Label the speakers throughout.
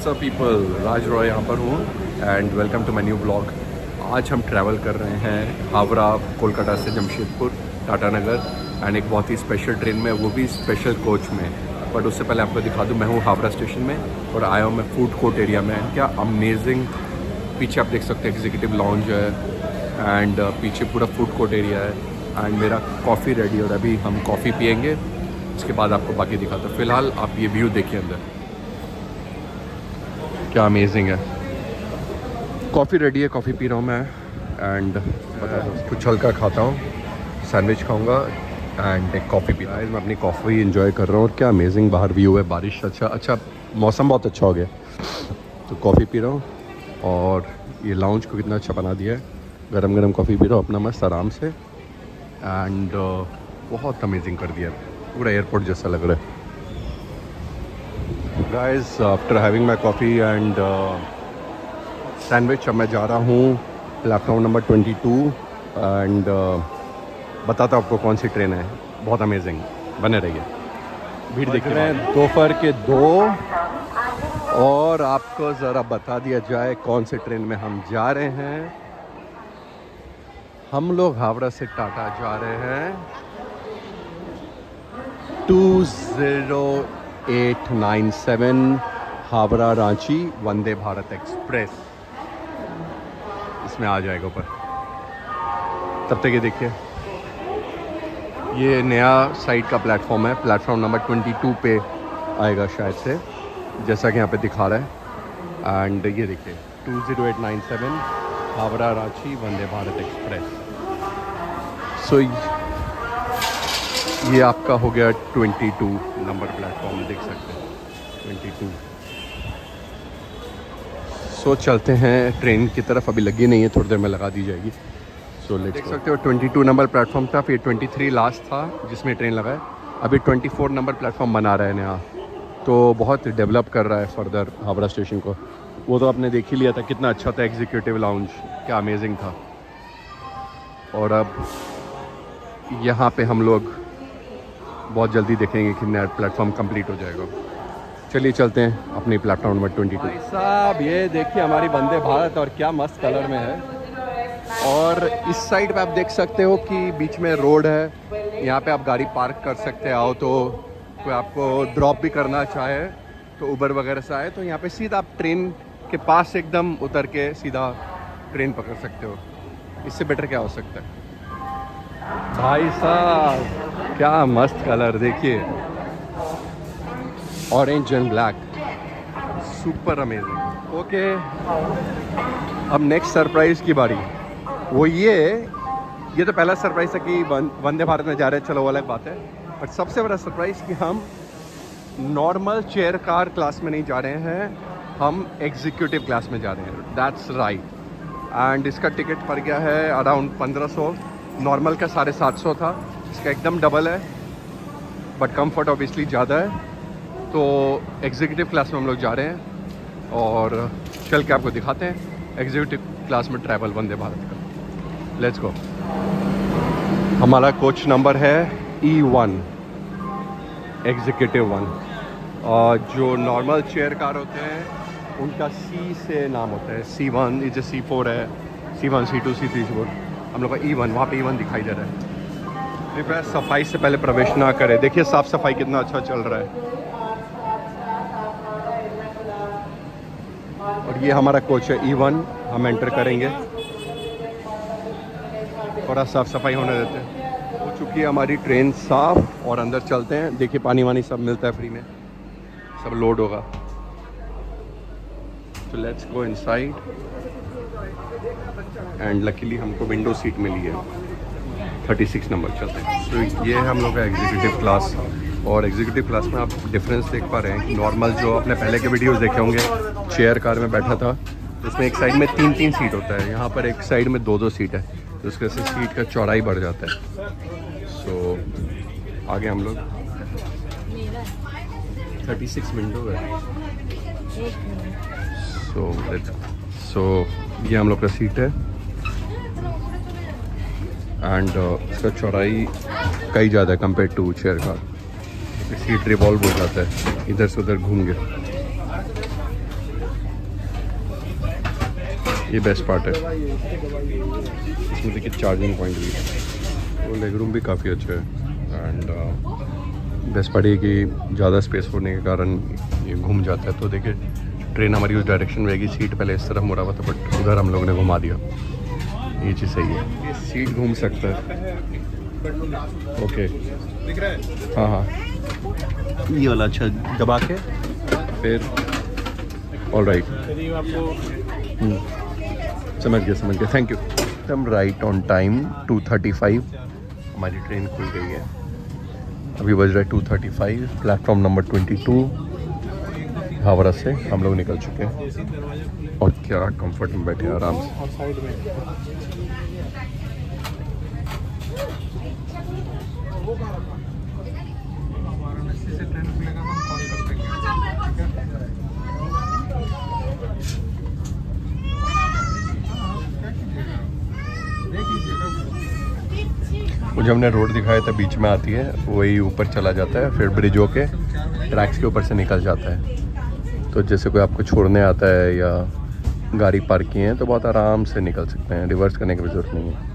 Speaker 1: What's up people, Raj Roy यहाँ पर हूँ and welcome to my new blog. आज हम ट्रैवल कर रहे हैं हावड़ा कोलकाता से जमशेदपुर टाटा नगर एंड एक बहुत ही स्पेशल ट्रेन में, वो भी स्पेशल कोच में। बट उससे पहले आपको दिखा दूँ, मैं हूँ हावड़ा स्टेशन में और आया हूँ मैं फूड कोर्ट एरिया में। एंड क्या अमेजिंग, पीछे आप देख सकते हैं एग्जीक्यूटिव लॉन्ज है एंड पीछे पूरा फूड कोर्ट एरिया है एंड मेरा कॉफ़ी रेडी और अभी हम कॉफ़ी पियेंगे, उसके बाद आपको बाकी दिखाता हूँ। फ़िलहाल आप ये व्यू देखिए अंदर, क्या अमेजिंग है। कॉफ़ी रेडी है, कॉफ़ी पी रहा हूँ मैं एंड कुछ हल्का खाता हूँ, सैंडविच खाऊंगा एंड एक कॉफ़ी पी रहा हूँ। मैं अपनी कॉफ़ी एंजॉय कर रहा हूँ और क्या अमेजिंग बाहर व्यू है, बारिश अच्छा मौसम बहुत अच्छा हो गया। तो कॉफ़ी पी रहा हूँ और ये लाउंज को कितना अच्छा बना दिया है, गरम गरम कॉफ़ी पी रहा हूँ अपना मस्त आराम से एंड बहुत अमेजिंग कर दिया, पूरा एयरपोर्ट जैसा लग रहा है। Guys, after having my coffee and sandwich, अब मैं जा रहा हूँ प्लेटफॉर्म नंबर 22 एंड बताता हूँ आपको कौन सी ट्रेन है, बहुत अमेजिंग, बने रहिए। भीड़ देखते हैं दोपहर के 2 और आपको ज़रा बता दिया जाए कौन से ट्रेन में हम जा रहे हैं। हम लोग हावड़ा से टाटा जा रहे हैं 20897 हावड़ा रांची वंदे भारत एक्सप्रेस, इसमें आ जाएगा ऊपर। तब तक ये देखिए, ये नया साइड का प्लेटफॉर्म है, प्लेटफॉर्म नंबर 22 पे आएगा शायद से, जैसा कि यहाँ पे दिखा रहा है। एंड ये देखिए 20897 हावड़ा रांची वंदे भारत एक्सप्रेस। सो ये आपका हो गया 22 नंबर प्लेटफॉर्म, देख सकते हैं 22। सो चलते हैं ट्रेन की तरफ, अभी लगी नहीं है, थोड़ी देर में लगा दी जाएगी। सो देख सकते हो 22 नंबर प्लेटफॉर्म था, फिर 23 लास्ट था जिसमें ट्रेन लगा है, अभी 24 नंबर प्लेटफॉर्म बना रहे हैं नया। तो बहुत डेवलप कर रहा है फर्दर हावड़ा स्टेशन को। वो तो आपने देख ही लिया था कितना अच्छा था, एग्जीक्यूटिव लाउंज क्या अमेजिंग था। और अब यहाँ पे हम लोग बहुत जल्दी देखेंगे कि नया प्लेटफॉर्म कंप्लीट हो जाएगा। चलिए चलते हैं अपने प्लेटफॉर्म नंबर 22। भाई साहब ये देखिए हमारी वंदे भारत, और क्या मस्त कलर में है। और इस साइड पे आप देख सकते हो कि बीच में रोड है, यहाँ पे आप गाड़ी पार्क कर सकते हैं। आओ तो कोई आपको ड्रॉप भी करना चाहे तो उबर वगैरह से आए तो यहाँ पे सीधा आप ट्रेन के पास एकदम उतर के सीधा ट्रेन पकड़ सकते हो। इससे बेटर क्या हो सकता है। भाई साहब क्या मस्त कलर देखिए, orange and black, super amazing. Okay, अब नेक्स्ट सरप्राइज की बारी। वो ये तो पहला सरप्राइज था कि वंदे भारत में जा रहे हैं, चलो वो अलग बात है। बट सबसे बड़ा सरप्राइज कि हम नॉर्मल चेयर कार क्लास में नहीं जा रहे हैं, हम एग्जीक्यूटिव क्लास में जा रहे हैं। That's right. एंड इसका टिकट पड़ गया है अराउंड 1500, नॉर्मल का 750 था, इसका एकदम डबल है। बट कंफर्ट ऑब्वियसली ज़्यादा है, तो एग्जीक्यूटिव क्लास में हम लोग जा रहे हैं और चल के आपको दिखाते हैं एग्जीक्यूटिव क्लास में ट्रैवल वंदे भारत का। Let's go. हमारा कोच नंबर है E1 एग्जीक्यूटिव 1, और जो नॉर्मल चेयर कार होते हैं उनका C से नाम होता है। C1 इज C4 है, C1 C2 C3 C4, हम लोग का E1, वहाँ पे E1 दिखाई दे रहा है। कृपया सफाई से पहले प्रवेश ना करें। देखिए साफ सफाई कितना अच्छा चल रहा है। और ये हमारा कोच है E1, हम एंटर करेंगे, थोड़ा साफ सफाई होने देते हैं। हो चुकी है हमारी ट्रेन साफ और अंदर चलते हैं। देखिए पानी वानी सब मिलता है फ्री में, सब लोड होगा। तो let's go inside and luckily हमको विंडो सीट मिली है 36 नंबर। चलते हैं। तो ये है हम लोग का एग्जीक्यूटिव क्लास, और एग्जीक्यूटिव क्लास में आप डिफरेंस देख पा रहे हैं कि नॉर्मल जो आपने पहले के वीडियोस देखे होंगे, चेयर कार में बैठा था तो उसमें एक साइड में 3-3 सीट होता है, यहाँ पर एक साइड में 2-2 सीट है, तो उसके से सीट का चौड़ाई बढ़ जाता है। सो आगे हम लोग 36 विंडो है। सो ये हम लोग का सीट है एंड इसका चौड़ाई कई ज़्यादा है compare to chair car. Seat revolve हो जाता है, इधर से उधर घूम गया। ये बेस्ट पार्ट है, इसमें देखिए चार्जिंग पॉइंट भी है, वो लेग रूम भी काफ़ी अच्छा है। एंड बेस्ट पार्ट ये कि ज़्यादा स्पेस होने के कारण ये घूम जाता है। तो देखिए ट्रेन हमारी उस डायरेक्शन में आएगी, सीट पहले इस तरफ मुड़ा हुआ था बट उधर हम लोगों ने घुमा दिया, ये चीज़ सही है। ये सीट घूम सकता है, ओके
Speaker 2: दिख रहा है?
Speaker 1: हाँ हाँ, ये वाला अच्छा दबा के फिर ऑल राइट,
Speaker 2: करीब आपको
Speaker 1: समझ गया, थैंक यू। एकदम राइट ऑन टाइम 2:35 हमारी ट्रेन खुल गई है। अभी बज रहा है 2:35, प्लेटफॉर्म नंबर 22 हावड़ा से हम लोग निकल चुके हैं और क्या कंफर्ट में बैठे हैं आराम से।
Speaker 2: और साइड में वाराणसी से ट्रेन खुलेगा तो हम कॉल कर देंगे। देख लीजिएगा,
Speaker 1: वो जो हमने रोड दिखाया था बीच में आती है, वही ऊपर चला जाता है, फिर ब्रिज होके ट्रैक्स के ऊपर से निकल जाता है। तो जैसे कोई आपको छोड़ने आता है या गाड़ी पार्क की है तो बहुत आराम से निकल सकते हैं, रिवर्स करने की भी ज़रूरत नहीं है।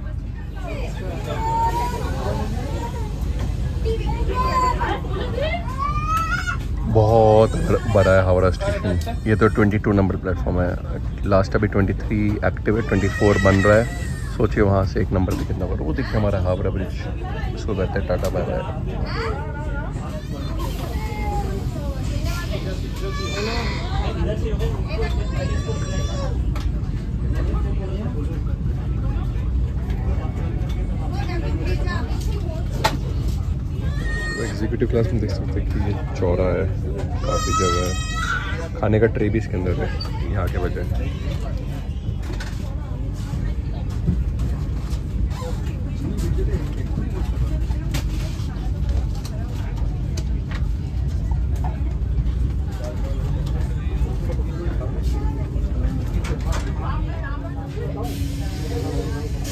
Speaker 1: बहुत बड़ा है हावड़ा स्टेशन। ये तो 22 नंबर प्लेटफॉर्म है, लास्ट अभी 23 एक्टिव है, 24 बन रहा है। सोचिए वहाँ से एक नंबर पे कितना बड़ा, वो देखिए हमारा हावड़ा ब्रिज, उसको कहते हैं Tata bye bye. Executive class में देख सकते हैं कि ये चौड़ा है, काफ़ी जगह है, खाने का ट्रे भी इसके अंदर है यहाँ के बजाय।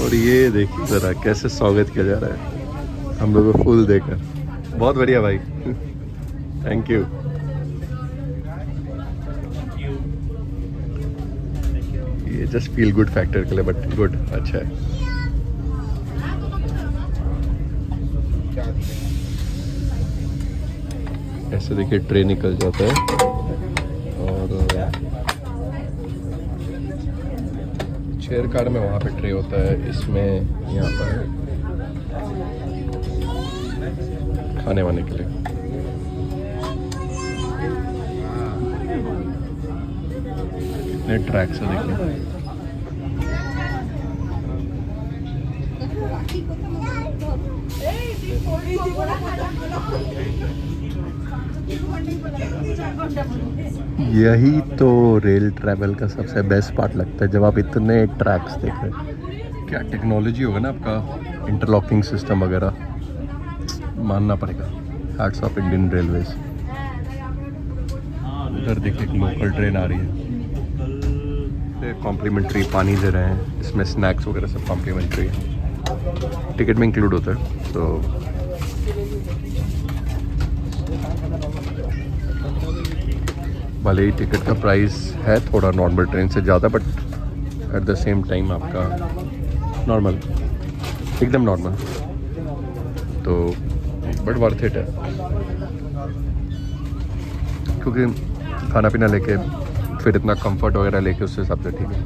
Speaker 1: और ये देखिए ज़रा कैसे स्वागत किया जा रहा है हम लोगों को फुल देकर। बहुत बढ़िया भाई, थैंक यू। ये जस्ट फील गुड फैक्टर के लिए, बट गुड, अच्छा है। ऐसे देखिए ट्रेन निकल जाता है और चेयर कार में वहाँ पे ट्रे होता है, इसमें यहाँ पर खाने वाने के लिए। कितने ट्रैक्स हैं देखिए। यही तो रेल ट्रैवल का सबसे बेस्ट पार्ट लगता है, जब आप इतने ट्रैक्स देख रहे हैं। क्या टेक्नोलॉजी होगा ना आपका, इंटरलॉकिंग सिस्टम वगैरह, मानना पड़ेगा। Hats off Indian railways. उधर देखिए एक लोकल ट्रेन आ रही है, कॉम्प्लीमेंट्री पानी दे रहे हैं, इसमें स्नैक्स वगैरह सब कॉम्प्लीमेंट्री है, टिकट में इंक्लूड होता है। तो भले ही टिकट का प्राइस है थोड़ा नॉर्मल ट्रेन से ज़्यादा, but at the same time आपका नॉर्मल, एकदम नॉर्मल, तो बट वर्थ इट है। क्योंकि खाना पीना लेके फिर इतना कंफर्ट वगैरह लेके उससे सबसे ठीक है।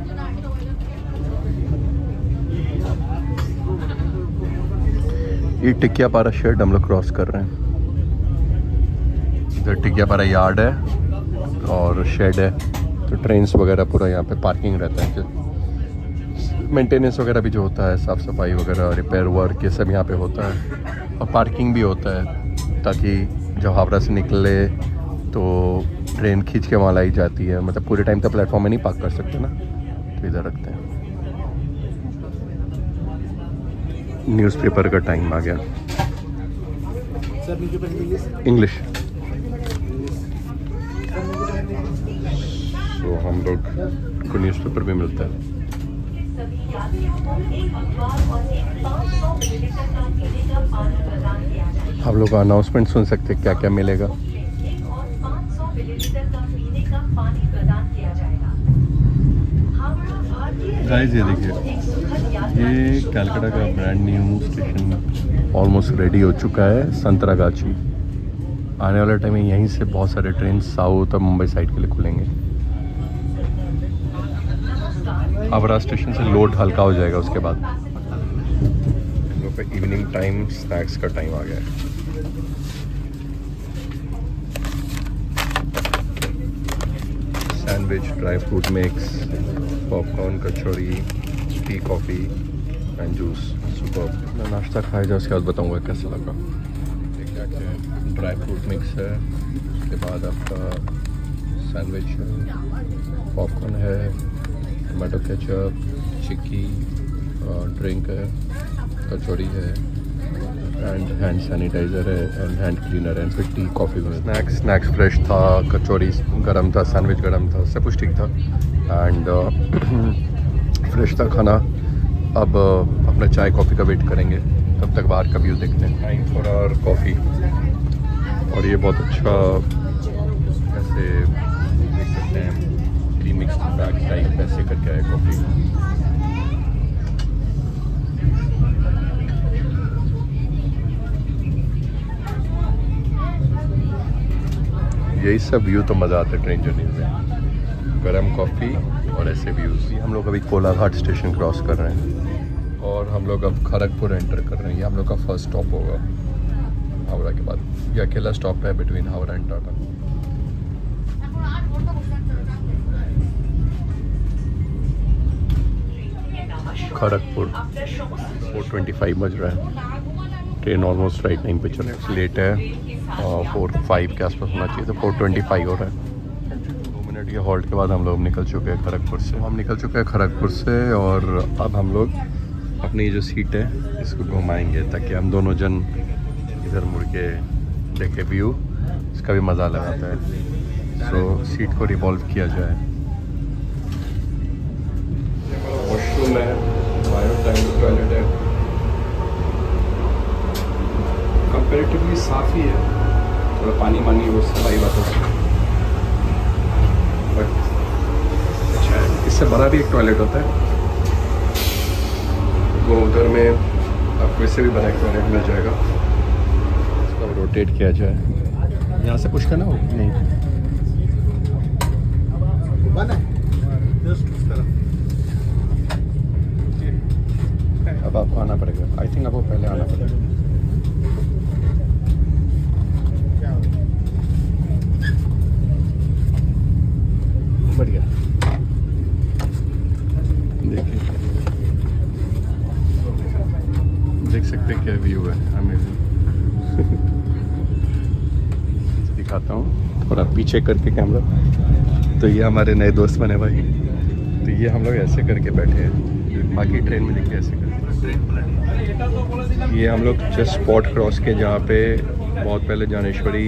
Speaker 1: ये टिकियापारा शेड हम लोग क्रॉस कर रहे हैं। इधर टिकियापारा यार्ड है और शेड है, तो ट्रेन्स वगैरह पूरा यहाँ पे पार्किंग रहता है। मेंटेनेंस वगैरह भी जो होता है, साफ़ सफाई वगैरह, रिपेयर वर्क, ये सब यहाँ पे होता है। और पार्किंग भी होता है ताकि जब हावड़ा से निकले तो ट्रेन खींच के वहाँ लाई जाती है। मतलब पूरे टाइम तो प्लेटफॉर्म में नहीं पार्क कर सकते ना, तो इधर रखते हैं। न्यूज़पेपर का टाइम आ गया। इंग्लिश। तो हम लोग को न्यूज़पेपर भी मिलता है। आप लोग अनाउंसमेंट सुन सकते हैं क्या क्या मिलेगा। गाइस ये देखिए, ये कलकत्ता का brand new station almost ready हो चुका है, संतरागाछी। आने वाले टाइम में यहीं से बहुत सारे ट्रेन साउथ और मुंबई साइड के लिए खुलेंगे। हावड़ा स्टेशन से लोड हल्का हो जाएगा उसके बाद। हम लोग का इवनिंग टाइम स्नैक्स का टाइम आ गया है। Sandwich, dry fruit mix, popcorn, kachori, T, coffee and juice. Super. मैं नाश्ता खाया जाए उसके बाद बताऊँगा कैसा लगा। ड्राई फ्रूट मिक्स है, उसके बाद आपका सैंडविच है, पॉपकॉर्न है, टमाटो केचप, चिक्की, ड्रिंक है, कचौड़ी है एंड हैंड सैनिटाइज़र है एंड हैंड क्लीनर है, फिर टी, कॉफ़ी में। स्नैक्स फ्रेश था, कचौड़ी गर्म था, सैंडविच गर्म था, सब कुछ ठीक था एंड फ्रेश था खाना। अब अपना चाय कॉफ़ी का वेट करेंगे, तब तक बाहर का व्यू देखते हैं। Time for our coffee. और ये बहुत अच्छा ऐसे देख सकते हैं, प्रीमिक्स बैग टाइप ऐसे करके आए कॉफ़ी। यही सब व्यू तो मज़ा आता है ट्रेन जर्नी में, गरम कॉफ़ी और ऐसे व्यूज़। हम लोग अभी कोलाघाट स्टेशन क्रॉस कर रहे हैं और हम लोग अब खड़गपुर एंटर कर रहे हैं। ये हम लोग का फर्स्ट स्टॉप होगा हावड़ा के बाद। ये अकेला स्टॉप है बिटवीन हावड़ा एंड टाटा। खड़गपुर 4:25 बज रहा है। ट्रेन ऑलमोस्ट राइट टाइम पे चल रहा है। लेट है और 4:05 के आसपास होना चाहिए, तो 4:25 हो रहा है। 2 मिनट के हॉल्ट के बाद हम लोग निकल चुके हैं खड़गपुर से। हम निकल चुके हैं खड़गपुर से और अब हम लोग अपनी जो सीट है इसको घुमाएंगे ताकि हम दोनों जन इधर मुड़ के देखे व्यू, इसका भी मज़ा लगाता है। सो सीट को रिवॉल्व किया जाए। वॉशरूम है, टॉयलेट है, कंपेरेटिवली साफ़ ही है, थोड़ा पानी मानी वो सफाई बात है, बट अच्छा है। इससे बड़ा भी एक टॉयलेट होता है, वो उधर में आपको इससे भी बड़ा एक टॉयलेट मिल जाएगा। इसको रोटेट किया जाए, यहाँ से पुश करना हो नहीं। अब आपको आना पड़ेगा, आई थिंक आपको पहले आना पड़ेगा। बढ़िया, देखिए देख सकते हैं क्या व्यू है, अमेजिंग। दिखाता हूँ थोड़ा पीछे करके कैमरा। तो ये हमारे नए दोस्त बने भाई, तो ये हम लोग ऐसे करके बैठे हैं, बाकी ट्रेन में देखिए ऐसे करके। ये हम लोग जस्ट स्पॉट क्रॉस के जहाँ पे बहुत पहले ज्ञानेश्वरी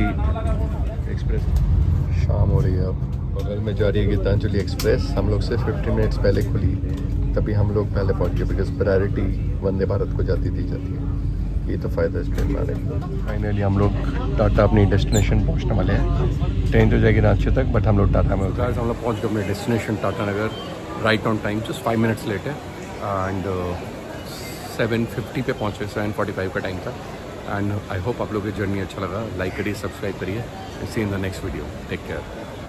Speaker 1: एक्सप्रेस। शाम हो रही है, अब बगल में जा रही है गीतांजलि एक्सप्रेस। हम लोग से 50 मिनट्स पहले खुली, तभी हम लोग पहले पहुँच गए, बिकॉज प्रायोरिटी वंदे भारत को दी जाती है। ये तो फ़ायदा है इस ट्रेन में आने का। फाइनली हम लोग टाटा अपनी डेस्टिनेशन पहुँचने वाले हैं। ट्रेन तो जाएगी रांची तक, बट हम लोग टाटा में उतर। हम लोग पहुँच गए अपने destination Tatanagar, right on time, just 5 minutes late है एंड 7:50 पे पहुँचे, 7:45 का टाइम था। एंड आई होप आप लोगों की जर्नी अच्छा लगा। लाइक करिए, सब्सक्राइब करिए। See in the next video. Take care.